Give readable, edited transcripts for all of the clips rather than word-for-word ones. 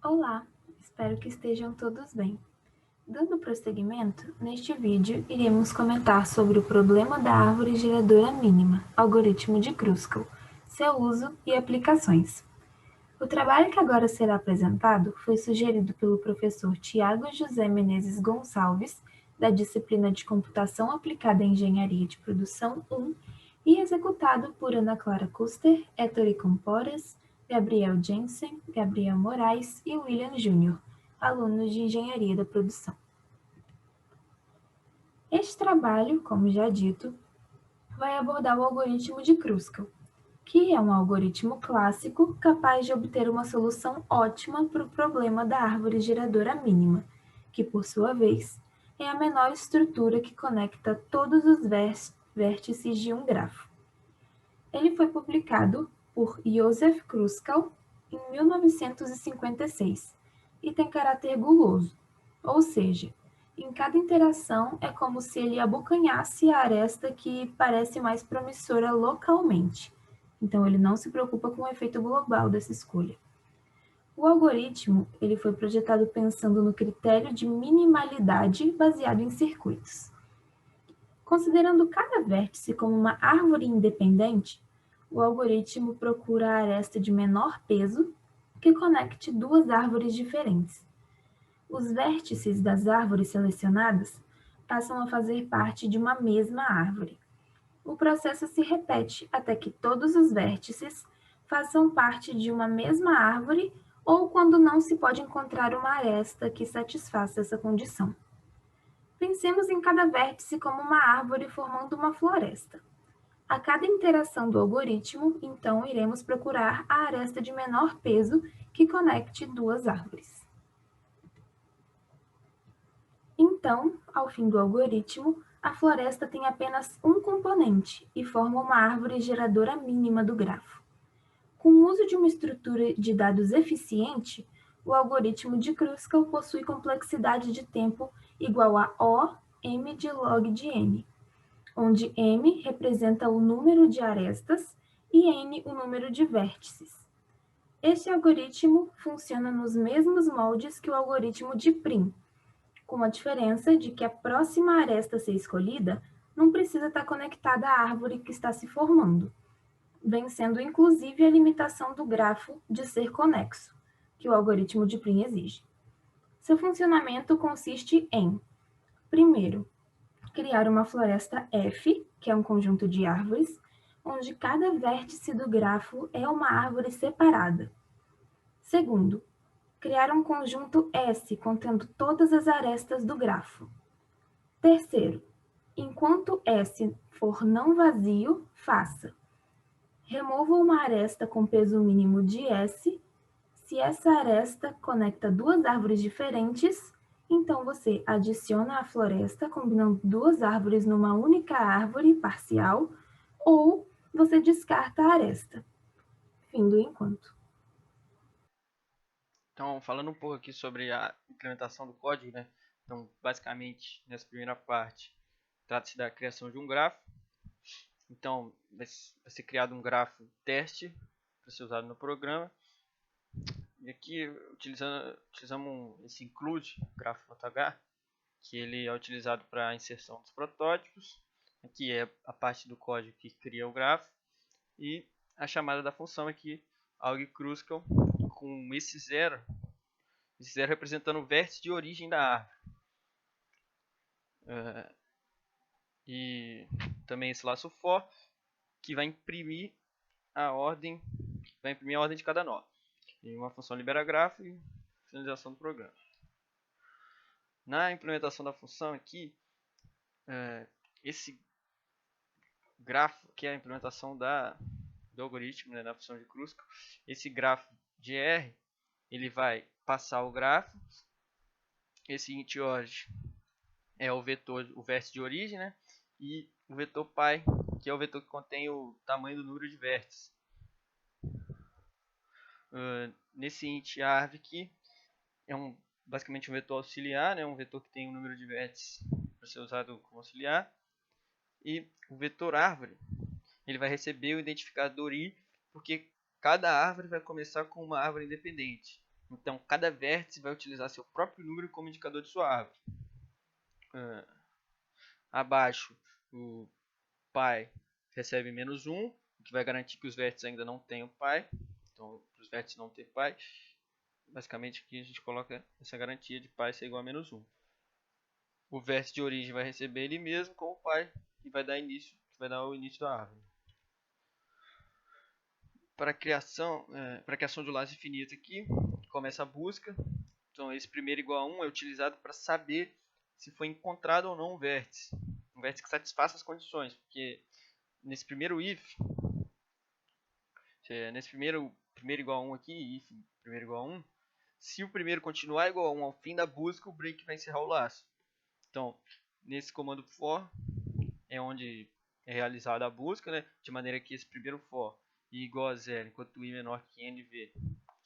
Olá, espero que estejam todos bem. Dando prosseguimento, neste vídeo iremos comentar sobre o problema da árvore geradora mínima, algoritmo de Kruskal, seu uso e aplicações. O trabalho que agora será apresentado foi sugerido pelo professor Tiago José Menezes Gonçalves, da disciplina de Computação Aplicada à Engenharia de Produção 1, e executado por Ana Clara Custer, Ettore Comporas, Gabriel Jensen, Gabriel Moraes e William Júnior, alunos de Engenharia da Produção. Este trabalho, como já dito, vai abordar o algoritmo de Kruskal, que é um algoritmo clássico capaz de obter uma solução ótima para o problema da árvore geradora mínima, que, por sua vez, é a menor estrutura que conecta todos os vértices de um grafo. Ele foi publicado por Joseph Kruskal em 1956 e tem caráter guloso, ou seja, em cada interação é como se ele abocanhasse a aresta que parece mais promissora localmente. Então ele não se preocupa com o efeito global dessa escolha. O algoritmo ele foi projetado pensando no critério de minimalidade baseado em circuitos. Considerando cada vértice como uma árvore independente, o algoritmo procura a aresta de menor peso que conecte duas árvores diferentes. Os vértices das árvores selecionadas passam a fazer parte de uma mesma árvore. O processo se repete até que todos os vértices façam parte de uma mesma árvore ou quando não se pode encontrar uma aresta que satisfaça essa condição. Pensemos em cada vértice como uma árvore formando uma floresta. A cada interação do algoritmo, então, iremos procurar a aresta de menor peso que conecte duas árvores. Então, ao fim do algoritmo, a floresta tem apenas um componente e forma uma árvore geradora mínima do grafo. Com o uso de uma estrutura de dados eficiente, o algoritmo de Kruskal possui complexidade de tempo igual a O m de log de n, onde m representa o número de arestas e n o número de vértices. Este algoritmo funciona nos mesmos moldes que o algoritmo de Prim, com a diferença de que a próxima aresta a ser escolhida não precisa estar conectada à árvore que está se formando, vencendo inclusive a limitação do grafo de ser conexo, que o algoritmo de Prim exige. Seu funcionamento consiste em, primeiro, criar uma floresta F, que é um conjunto de árvores, onde cada vértice do grafo é uma árvore separada. Segundo, criar um conjunto S contendo todas as arestas do grafo. Terceiro, enquanto S for não vazio, faça. Remova uma aresta com peso mínimo de S. Se essa aresta conecta duas árvores diferentes, então você adiciona a floresta combinando duas árvores numa única árvore parcial, ou você descarta a aresta. Fim do enquanto. Então, falando um pouco aqui sobre a implementação do código, né? Então, basicamente, nessa primeira parte, trata-se da criação de um grafo. Então, vai ser criado um grafo teste para ser usado no programa. E aqui utilizamos esse include grafo.h, que ele é utilizado para a inserção dos protótipos. Aqui é a parte do código que cria o grafo. E a chamada da função aqui, alg_kruskal, com esse zero representando o vértice de origem da árvore. E também esse laço for, que vai imprimir a ordem de cada nó. E uma função libera grafo e finalização do programa. Na implementação da função aqui, esse grafo, que é a implementação do algoritmo, né, da função de Kruskal, esse grafo de R, ele vai passar o grafo. Esse int_org é o vetor, o vértice de origem, né? E o vetor pi, que é o vetor que contém o tamanho do número de vértices. Nesse int arv aqui, é basicamente um vetor auxiliar, né? Um vetor que tem um número de vértices para ser usado como auxiliar. E o vetor árvore, ele vai receber o identificador i, porque cada árvore vai começar com uma árvore independente. Então, cada vértice vai utilizar seu próprio número como indicador de sua árvore. Abaixo, o pai recebe -1, o que vai garantir que os vértices ainda não tenham pai. Então, para os vértices não ter pai, basicamente aqui a gente coloca essa garantia de pai ser igual a -1. O vértice de origem vai receber ele mesmo como pai e vai dar o início da árvore. Para a criação de um laço infinito aqui, começa a busca. Então, esse primeiro igual a 1 é utilizado para saber se foi encontrado ou não um vértice que satisfaça as condições, porque nesse primeiro if, nesse primeiro igual a 1 aqui, if primeiro igual a 1, se o primeiro continuar igual a 1 ao fim da busca, o break vai encerrar o laço. Então, nesse comando for é onde é realizada a busca, né? De maneira que esse primeiro for i igual a 0, enquanto i menor que nv,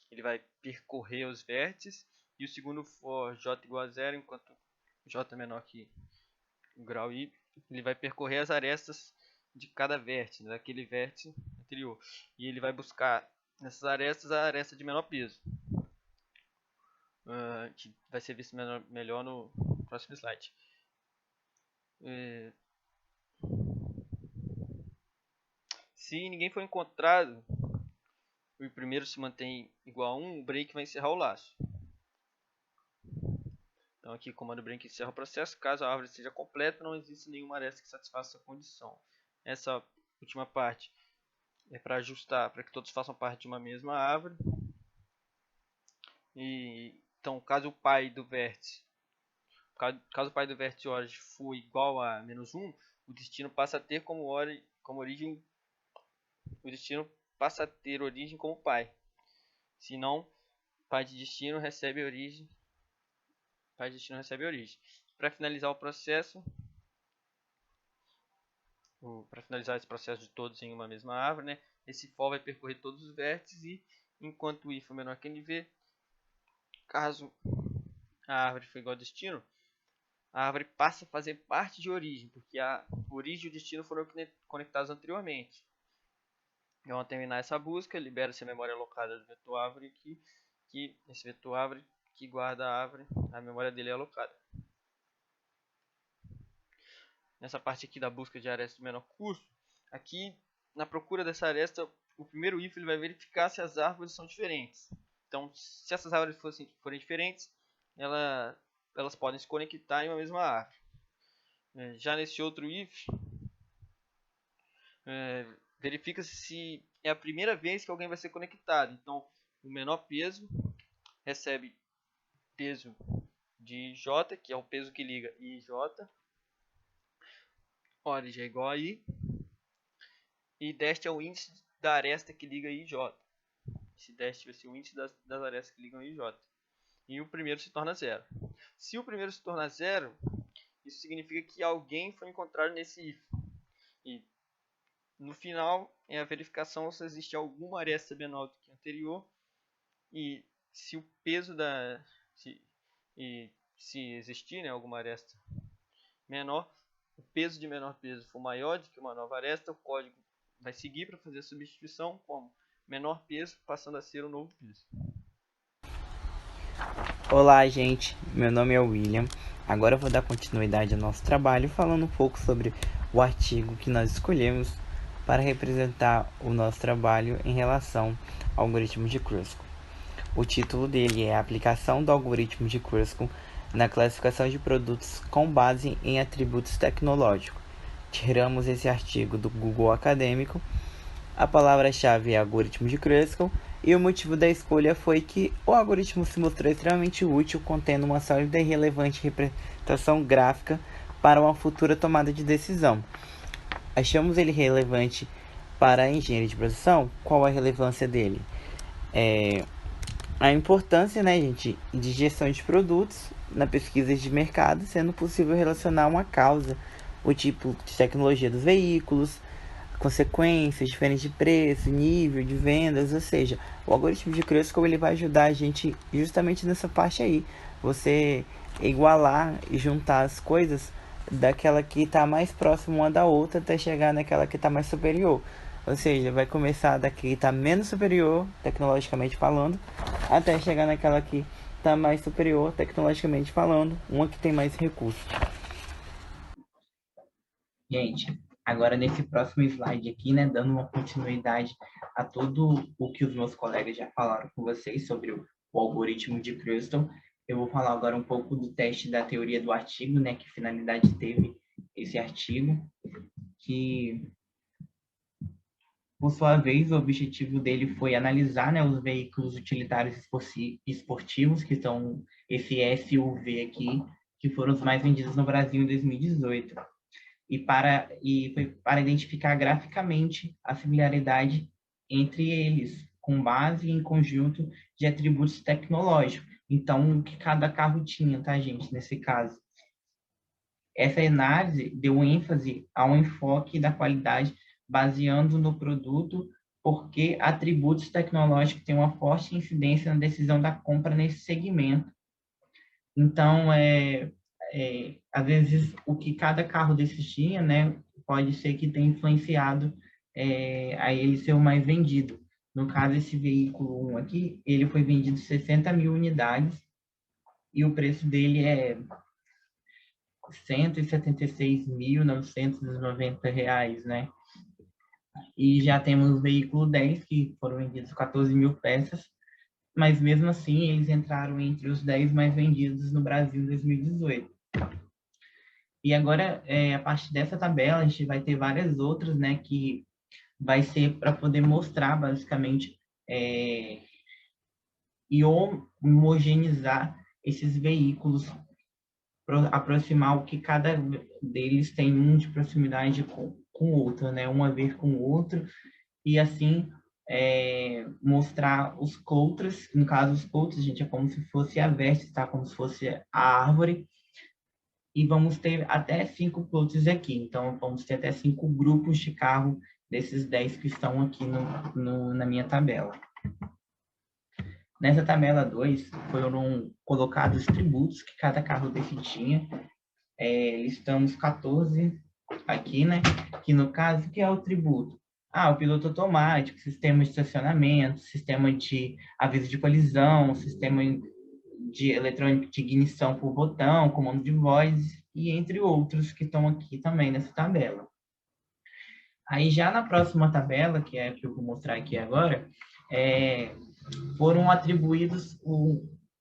ele vai percorrer os vértices, e o segundo for j igual a 0, enquanto j menor que o grau i, ele vai percorrer as arestas de cada vértice, daquele vértice anterior, e ele vai buscar nessas arestas a aresta de menor peso, que vai ser visto melhor no próximo slide. Se ninguém for encontrado, o primeiro se mantém igual a 1, o break vai encerrar o laço. Então aqui o comando break encerra o processo. Caso a árvore seja completa, não existe nenhuma aresta que satisfaça a condição. Essa última parte é para ajustar, para que todos façam parte de uma mesma árvore. Então, caso o pai do vértice origem for igual a -1, o destino passa a ter como origem, o destino passa a ter origem como pai. Se não, pai de destino recebe origem. Para finalizar o processo, para finalizar esse processo de todos em uma mesma árvore, né, esse for vai percorrer todos os vértices e, enquanto o i for menor que nv, caso a árvore for igual ao destino, a árvore passa a fazer parte de origem, porque a origem e o destino foram conectados anteriormente. Então, ao terminar essa busca, libera-se a memória alocada do vetor árvore aqui, que esse vetor árvore que guarda a árvore, a memória dele é alocada. Nessa parte aqui da busca de aresta de menor custo, aqui na procura dessa aresta, o primeiro if ele vai verificar se as árvores são diferentes. Então, se essas árvores forem diferentes, elas podem se conectar em uma mesma árvore. Já nesse outro if, verifica-se se é a primeira vez que alguém vai ser conectado. Então, o menor peso recebe peso de j, que é o peso que liga i e j. Origem é igual a i. E dest é o índice da aresta que liga i e j. Esse dest vai ser o índice das arestas que ligam i e j. E o primeiro se torna 0. Se o primeiro se tornar 0, isso significa que alguém foi encontrado nesse if. E no final é a verificação se existe alguma aresta menor do que a anterior. E se o peso se existir, né, alguma aresta menor, o peso de menor peso for maior do que uma nova aresta, o código vai seguir para fazer a substituição como menor peso passando a ser o novo peso. Olá, gente, meu nome é William. Agora eu vou dar continuidade ao nosso trabalho falando um pouco sobre o artigo que nós escolhemos para representar o nosso trabalho em relação ao algoritmo de Kruskal. O título dele é a Aplicação do algoritmo de Kruskal na classificação de produtos com base em atributos tecnológicos. Tiramos esse artigo do Google Acadêmico. A palavra-chave é algoritmo de Kruskal e o motivo da escolha foi que o algoritmo se mostrou extremamente útil, contendo uma sólida e relevante representação gráfica para uma futura tomada de decisão. Achamos ele relevante para a engenharia de produção. Qual a relevância dele? A importância, né, gente, de gestão de produtos na pesquisa de mercado, sendo possível relacionar uma causa, o tipo de tecnologia dos veículos, consequências, diferentes de preço, nível de vendas, ou seja, o algoritmo de Kruskal ele vai ajudar a gente justamente nessa parte aí, você igualar e juntar as coisas daquela que está mais próxima uma da outra até chegar naquela que está mais superior. Ou seja, vai começar daqui que está menos superior, tecnologicamente falando, até chegar naquela que está mais superior tecnologicamente falando, uma que tem mais recursos. Gente, agora nesse próximo slide aqui, né, dando uma continuidade a tudo o que os meus colegas já falaram com vocês sobre o algoritmo de Krustal, eu vou falar agora um pouco do teste da teoria do artigo, né, que finalidade teve esse artigo, que, por sua vez, o objetivo dele foi analisar, né, os veículos utilitários esportivos, que são esse SUV aqui, que foram os mais vendidos no Brasil em 2018. E foi para identificar graficamente a similaridade entre eles, com base em conjunto de atributos tecnológicos. Então, o que cada carro tinha, tá, gente, nesse caso. Essa análise deu ênfase ao enfoque da qualidade baseando no produto, porque atributos tecnológicos têm uma forte incidência na decisão da compra nesse segmento. Então, às vezes, o que cada carro desses tinha, né, pode ser que tenha influenciado a ele ser o mais vendido. No caso, esse veículo 1 aqui, ele foi vendido 60 mil unidades e o preço dele é R$ 176.990, né? E já temos o veículo 10, que foram vendidos 14 mil peças, mas mesmo assim eles entraram entre os 10 mais vendidos no Brasil em 2018. E agora, a partir dessa tabela, a gente vai ter várias outras, né, que vai ser para poder mostrar, basicamente, e homogeneizar esses veículos, aproximar o que cada deles tem um de proximidade com o outro, né, um a ver com o outro, e assim mostrar os clusters. No caso, os clusters, gente, é como se fosse a vértice, tá? Como se fosse a árvore, e vamos ter até 5 plots aqui. Então, vamos ter até 5 grupos de carro desses 10 que estão aqui na minha tabela. Nessa tabela 2, foram colocados os tributos que cada carro desse tinha. Listamos 14 aqui, né? Que no caso, que é o tributo? O piloto automático, sistema de estacionamento, sistema de aviso de colisão, sistema de eletrônico de ignição por botão, comando de voz, e entre outros que estão aqui também nessa tabela. Aí já na próxima tabela, que é a que eu vou mostrar aqui agora, foram atribuídos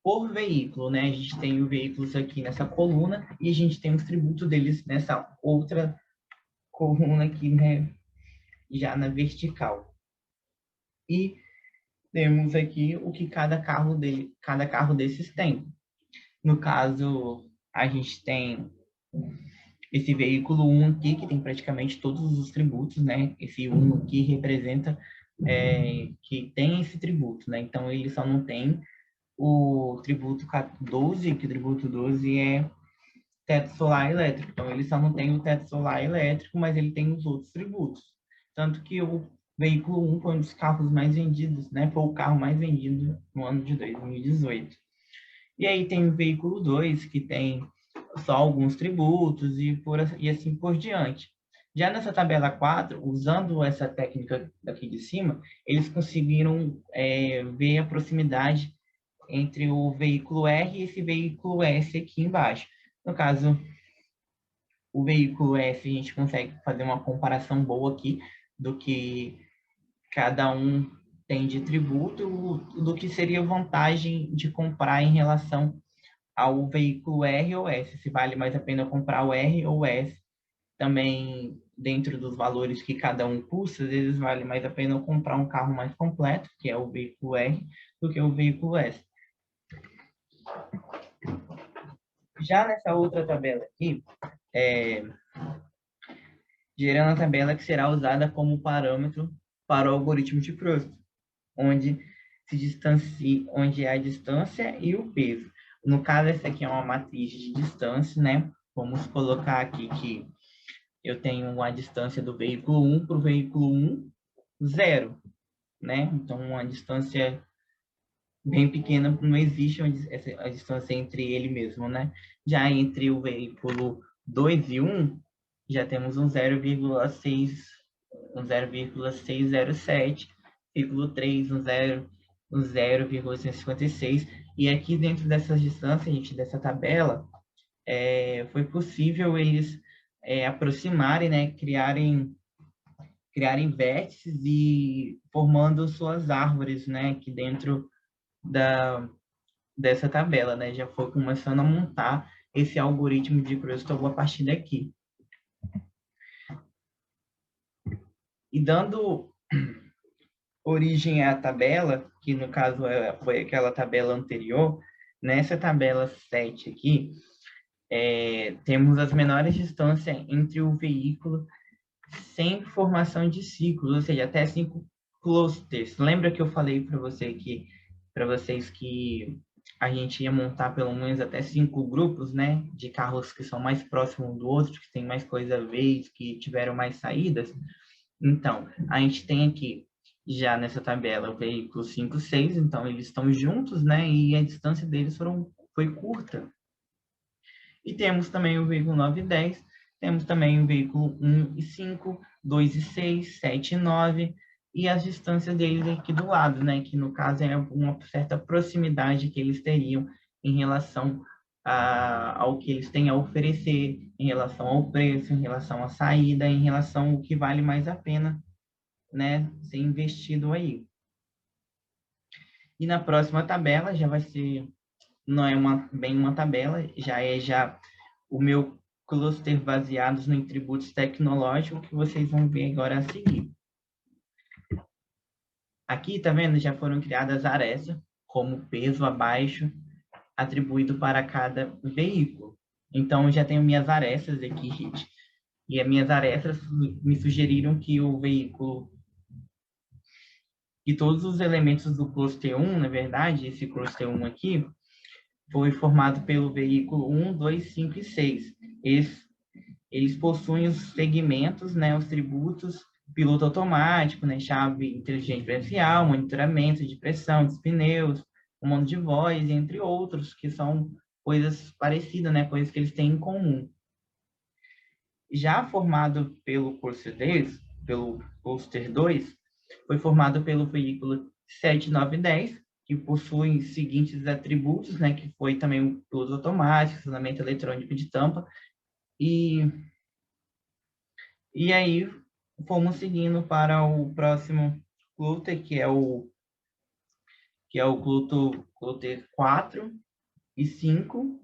por veículo, né? A gente tem os veículos aqui nessa coluna e a gente tem os tributos deles nessa outra coluna aqui, né? Já na vertical. E temos aqui o que cada carro desses tem. No caso, a gente tem esse veículo 1 aqui, que tem praticamente todos os tributos, né? Esse 1 aqui representa que tem esse tributo, né? Então, ele só não tem o tributo 12, que o tributo 12 é teto solar elétrico. Então, ele só não tem o teto solar elétrico, mas ele tem os outros tributos. Tanto que o veículo 1 foi um dos carros mais vendidos, né? Foi o carro mais vendido no ano de 2018. E aí tem o veículo 2, que tem só alguns tributos e assim por diante. Já nessa tabela 4, usando essa técnica daqui de cima, eles conseguiram ver a proximidade entre o veículo R e esse veículo S aqui embaixo. No caso, o veículo S, a gente consegue fazer uma comparação boa aqui do que cada um tem de tributo, do que seria vantagem de comprar em relação ao veículo R ou S, se vale mais a pena comprar o R ou o S. Também, dentro dos valores que cada um custa, às vezes vale mais a pena comprar um carro mais completo, que é o veículo R, do que o veículo S. Já nessa outra tabela aqui, gerando a tabela que será usada como parâmetro para o algoritmo de Krustal, onde é a distância e o peso. No caso, essa aqui é uma matriz de distância, né? Vamos colocar aqui que eu tenho a distância do veículo 1 para o veículo 1, 0, né? Então, uma distância bem pequena, não existe a distância entre ele mesmo, né? Já entre o veículo 2 e 1, já temos um 0,6, um 0,607, veículo 3, um 0,6 o 0,156. E aqui dentro dessas distâncias, gente, dessa tabela, foi possível eles aproximarem, né, criarem vértices e formando suas árvores, né, aqui dentro dessa tabela, né, já foi começando a montar esse algoritmo de Krustal a partir daqui. E dando origem à tabela, que no caso foi aquela tabela anterior, nessa tabela 7 aqui, temos as menores distâncias entre o veículo sem formação de ciclos, ou seja, até 5 clusters. Lembra que eu falei para vocês que a gente ia montar pelo menos até 5 grupos, né, de carros que são mais próximos do outro, que tem mais coisa a ver, que tiveram mais saídas? Então, a gente tem aqui, já nessa tabela, o veículo 5, 6, então eles estão juntos, né, e a distância deles foi curta. E temos também o veículo 9 e 10, temos também o veículo 1 e 5, 2 e 6, 7 e 9, e as distâncias deles aqui do lado, né, que no caso é uma certa proximidade que eles teriam em relação ao que eles têm a oferecer, em relação ao preço, em relação à saída, em relação ao que vale mais a pena, né, ser investido aí. E na próxima tabela já vai ser, não é bem uma tabela, já o meu cluster baseados em tributos tecnológicos que vocês vão ver agora a seguir. Aqui, tá vendo? Já foram criadas arestas como peso abaixo atribuído para cada veículo. Então, já tenho minhas arestas aqui, gente. E as minhas arestas me sugeriram que o veículo, que todos os elementos do cluster 1, na verdade, esse cluster 1 aqui, foi formado pelo veículo 1, 2, 5 e 6. Eles possuem os segmentos, né, os tributos, piloto automático, né, chave inteligente diferencial, monitoramento de pressão dos pneus, comando de voz, entre outros, que são coisas parecidas, né, coisas que eles têm em comum. Já formado pelo cluster 2, foi formado pelo veículo 7, 9 e 10, que possui os seguintes atributos, né, que foi também o piloto automático, funcionamento eletrônico de tampa, e aí fomos seguindo para o próximo cluster, que é o cluster 4 e 5,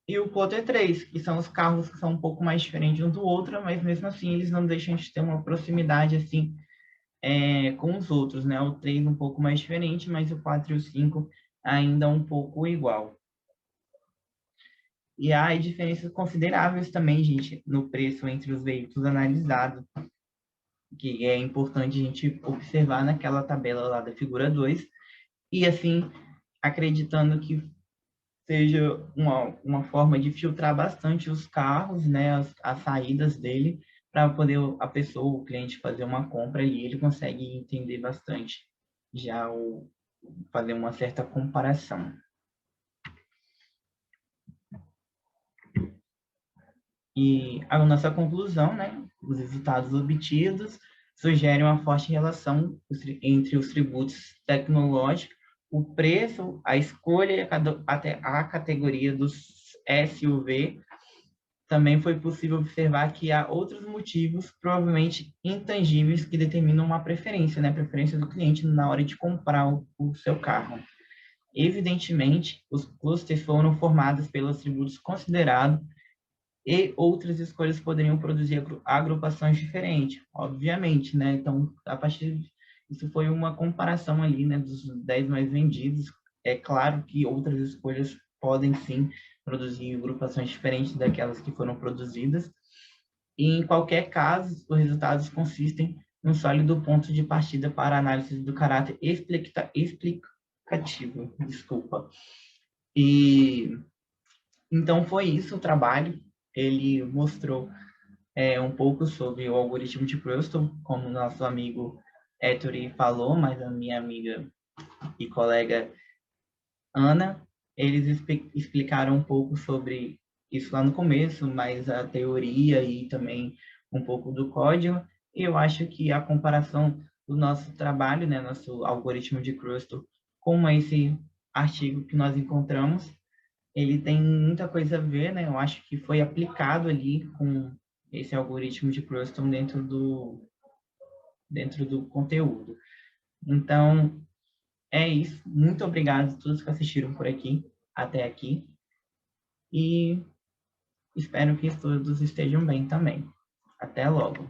e o cluster 3, que são os carros que são um pouco mais diferentes um do outro, mas mesmo assim eles não deixam de ter uma proximidade assim com os outros, né? O 3 um pouco mais diferente, mas o 4 e o 5 ainda um pouco igual. E há diferenças consideráveis também, gente, no preço entre os veículos analisados, que é importante a gente observar naquela tabela lá da figura 2, e assim, acreditando que seja uma forma de filtrar bastante os carros, né, as saídas dele, para poder a pessoa, o cliente, fazer uma compra e ele consegue entender bastante, já fazer uma certa comparação. E a nossa conclusão, né, os resultados obtidos sugerem uma forte relação entre os tributos tecnológicos, o preço, a escolha e até a categoria dos SUV. Também foi possível observar que há outros motivos, provavelmente intangíveis, que determinam uma preferência, né, a preferência do cliente na hora de comprar o seu carro. Evidentemente, os clusters foram formados pelos tributos considerados e outras escolhas poderiam produzir agrupações diferentes, obviamente, né? Então, isso foi uma comparação ali, né, dos 10 mais vendidos. É claro que outras escolhas podem sim produzir agrupações diferentes daquelas que foram produzidas. E em qualquer caso, os resultados consistem num sólido ponto de partida para a análise do caráter explicativo, desculpa. E então foi isso o trabalho. Ele mostrou um pouco sobre o algoritmo de Krustal, como o nosso amigo Ettore falou, mas a minha amiga e colega Ana, eles explicaram um pouco sobre isso lá no começo, mas a teoria e também um pouco do código. E eu acho que a comparação o nosso trabalho, né, nosso algoritmo de Crustal, com esse artigo que nós encontramos. Ele tem muita coisa a ver, né? Eu acho que foi aplicado ali com esse algoritmo de Crustal dentro do conteúdo. Então, é isso. Muito obrigado a todos que assistiram por aqui, até aqui. E espero que todos estejam bem também. Até logo.